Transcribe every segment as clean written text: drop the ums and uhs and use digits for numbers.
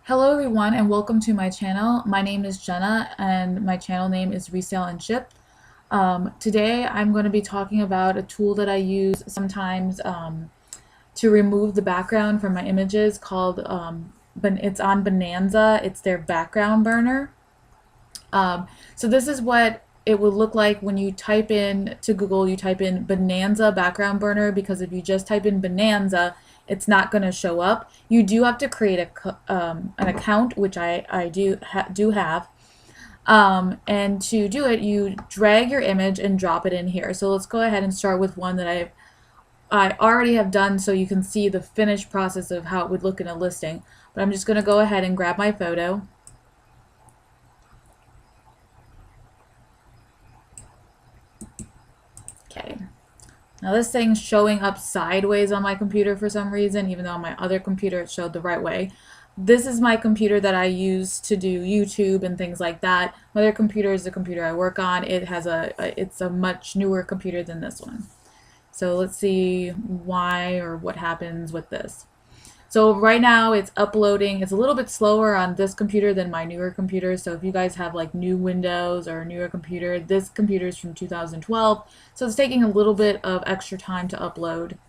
Hello everyone and welcome to my channel. My name is Jenna and my channel name is Resale and Ship. Today I'm going to be talking about a tool that I use sometimes to remove the background from my images called, it's on Bonanza. It's their background burner. So this is what it would look like when you type in to Google, you type in Bonanza background burner, because if you just type in Bonanza, it's not going to show up. You do have to create an account, which I do have. And to do it, you drag your image and drop it in here. So let's go ahead and start with one that I already have done so you can see the finished process of how it would look in a listing. But I'm just going to go ahead and grab my photo. Okay. Now this thing's showing up sideways on my computer for some reason, even though on my other computer it showed the right way. This is my computer that I use to do YouTube and things like that. My other computer is the computer I work on. It's a much newer computer than this one. So let's see why or what happens with this. So right now it's uploading. It's a little bit slower on this computer than my newer computer. So if you guys have like new Windows or a newer computer, this computer is from 2012. So it's taking a little bit of extra time to upload.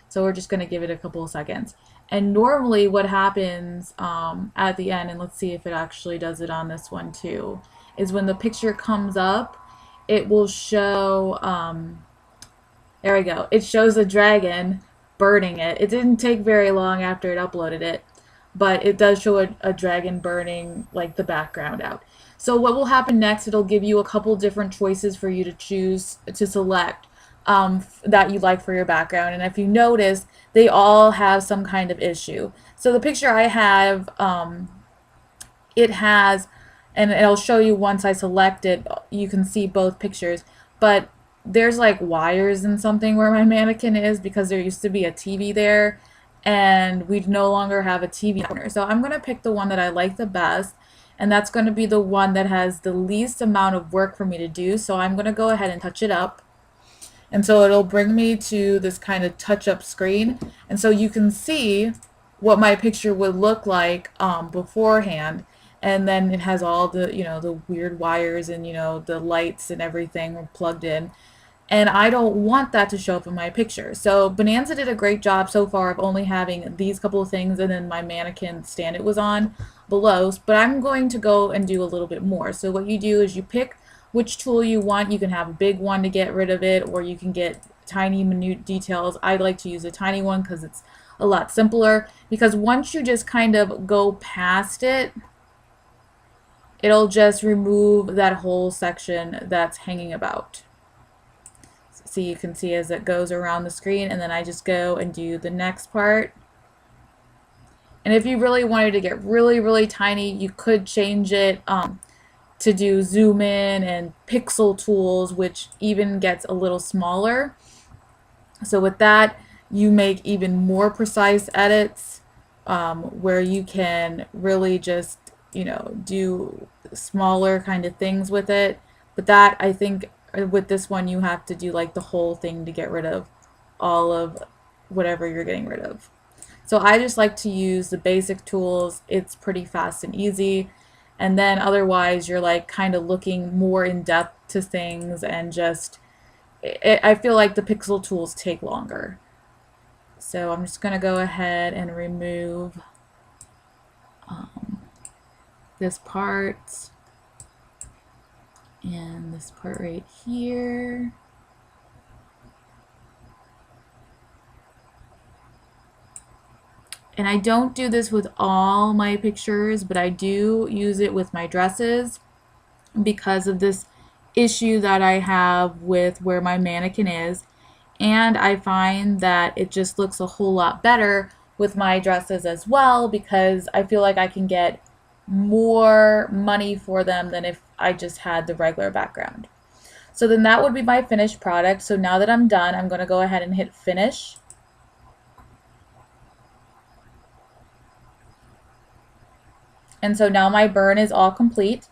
So we're just going to give it a couple of seconds. And normally what happens at the end, and let's see if it actually does it on this one too, is when the picture comes up, it will show, there we go, it shows a dragon burning it. It didn't take very long after it uploaded it, but it does show a dragon burning like the background out. So what will happen next, it'll give you a couple different choices for you to choose to select that you like for your background. And if you notice, they all have some kind of issue. So the picture I have, it has, and it'll show you once I select it, you can see both pictures, but there's like wires and something where my mannequin is because there used to be a TV there and we no longer have a TV corner. So I'm going to pick the one that I like the best, and that's going to be the one that has the least amount of work for me to do. So I'm going to go ahead and touch it up. And so it'll bring me to this kind of touch-up screen. And so you can see what my picture would look like beforehand. And then it has all the, the weird wires and, the lights and everything plugged in. And I don't want that to show up in my picture. So Bonanza did a great job so far of only having these couple of things and then my mannequin stand it was on below. But I'm going to go and do a little bit more. So what you do is you pick which tool you want. You can have a big one to get rid of it, or you can get tiny minute details. I like to use a tiny one because it's a lot simpler, because once you just kind of go past it, it'll just remove that whole section that's hanging about. So you can see as it goes around the screen, and then I just go and do the next part. And if you really wanted to get really, really tiny, you could change it to do zoom in and pixel tools, which even gets a little smaller. So with that, you make even more precise edits where you can really just, do smaller kind of things with it. But that, I think, with this one, you have to do like the whole thing to get rid of all of whatever you're getting rid of. So I just like to use the basic tools. It's pretty fast and easy. And then otherwise you're like kind of looking more in depth to things, and just I feel like the pixel tools take longer. So I'm just going to go ahead and remove this part and this part right here. And I don't do this with all my pictures, but I do use it with my dresses because of this issue that I have with where my mannequin is. And I find that it just looks a whole lot better with my dresses as well, because I feel like I can get more money for them than if I just had the regular background. So then that would be my finished product. So now that I'm done, I'm going to go ahead and hit finish. And so now my burn is all complete,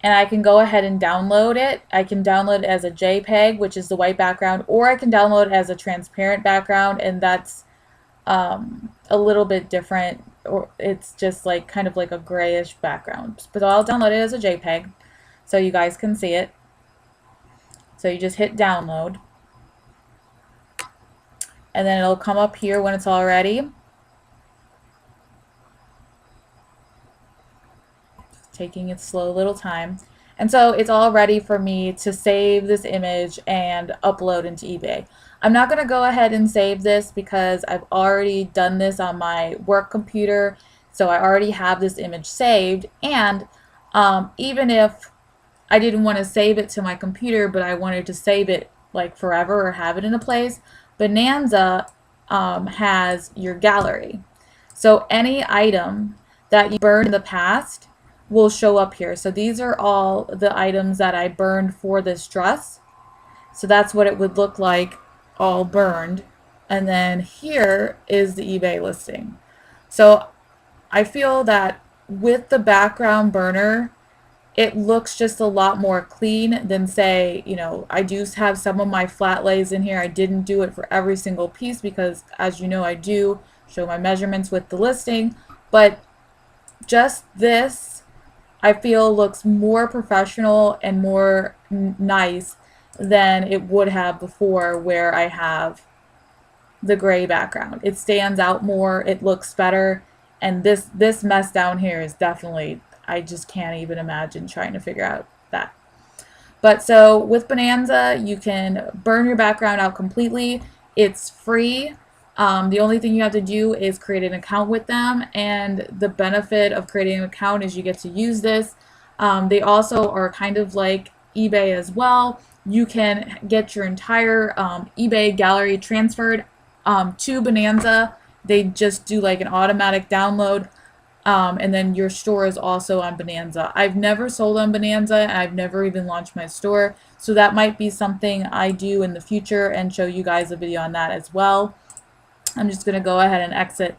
and I can go ahead and download it. I can download it as a JPEG, which is the white background, or I can download it as a transparent background, and that's a little bit different or it's just like kind of like a grayish background. But I'll download it as a JPEG so you guys can see it. So you just hit download, and then it'll come up here when it's all ready. Taking its slow little time. And so it's all ready for me to save this image and upload into eBay. I'm not going to go ahead and save this because I've already done this on my work computer. So I already have this image saved. And even if I didn't want to save it to my computer, but I wanted to save it like forever or have it in a place, Bonanza has your gallery. So any item that you burned in the past will show up here. So these are all the items that I burned for this dress. So that's what it would look like all burned. And then here is the eBay listing. So I feel that with the background burner, it looks just a lot more clean than, say, you know, I do have some of my flat lays in here. I didn't do it for every single piece because, as you know, I do show my measurements with the listing. But just this, I feel, looks more professional and more nice than it would have before, where I have the gray background. It stands out more, it looks better, and this mess down here is definitely, I just can't even imagine trying to figure out that. But so with Bonanza, you can burn your background out completely. It's free. The only thing you have to do is create an account with them, and the benefit of creating an account is you get to use this. They also are kind of like eBay as well. You can get your entire eBay gallery transferred to Bonanza. They just do like an automatic download, and then your store is also on Bonanza. I've never sold on Bonanza, and I've never even launched my store, so that might be something I do in the future and show you guys a video on that as well. I'm just going to go ahead and exit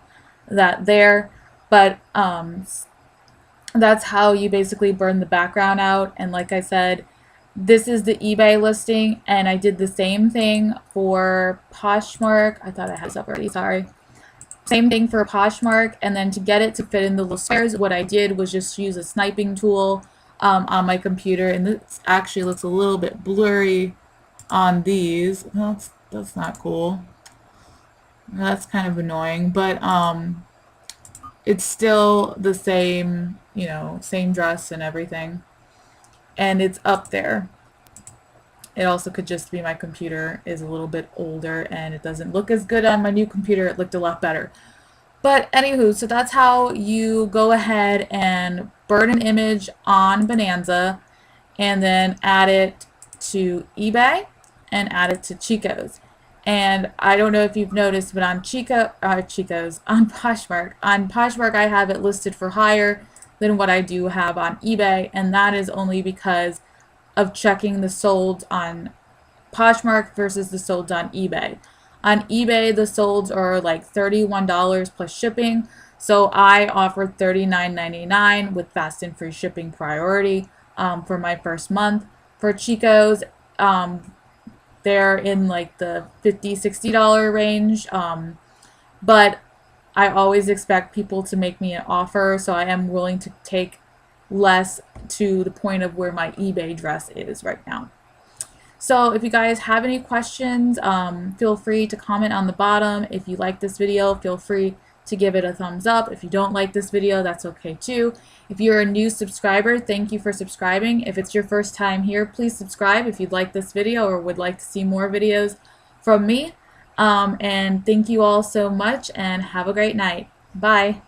that there. But that's how you basically burn the background out. And like I said, this is the eBay listing, and I did the same thing for Poshmark. I thought I had this up already, sorry. Same thing for Poshmark, and then to get it to fit in the little squares, what I did was just use a sniping tool on my computer, and this actually looks a little bit blurry on these. That's not cool. That's kind of annoying, but it's still the same, you know, same dress and everything, and it's up there. It also could just be my computer is a little bit older and it doesn't look as good on my new computer. It looked a lot better. But anywho, so that's how you go ahead and burn an image on Bonanza and then add it to eBay and add it to Chico's. And I don't know if you've noticed, but on on Poshmark I have it listed for higher than what I do have on eBay, and that is only because of checking the sold on Poshmark versus the sold on eBay. On eBay, the solds are like $31 plus shipping, so I offered $39.99 with fast and free shipping priority for my first month. For Chico's, they're in like the $50, $60 range, but I always expect people to make me an offer, so I am willing to take less to the point of where my eBay dress is right now. So if you guys have any questions, feel free to comment on the bottom. If you like this video, feel free to give it a thumbs up. If you don't like this video, that's okay too. If you're a new subscriber, thank you for subscribing. If it's your first time here, please subscribe if you'd like this video or would like to see more videos from me. And thank you all so much, and have a great night. Bye.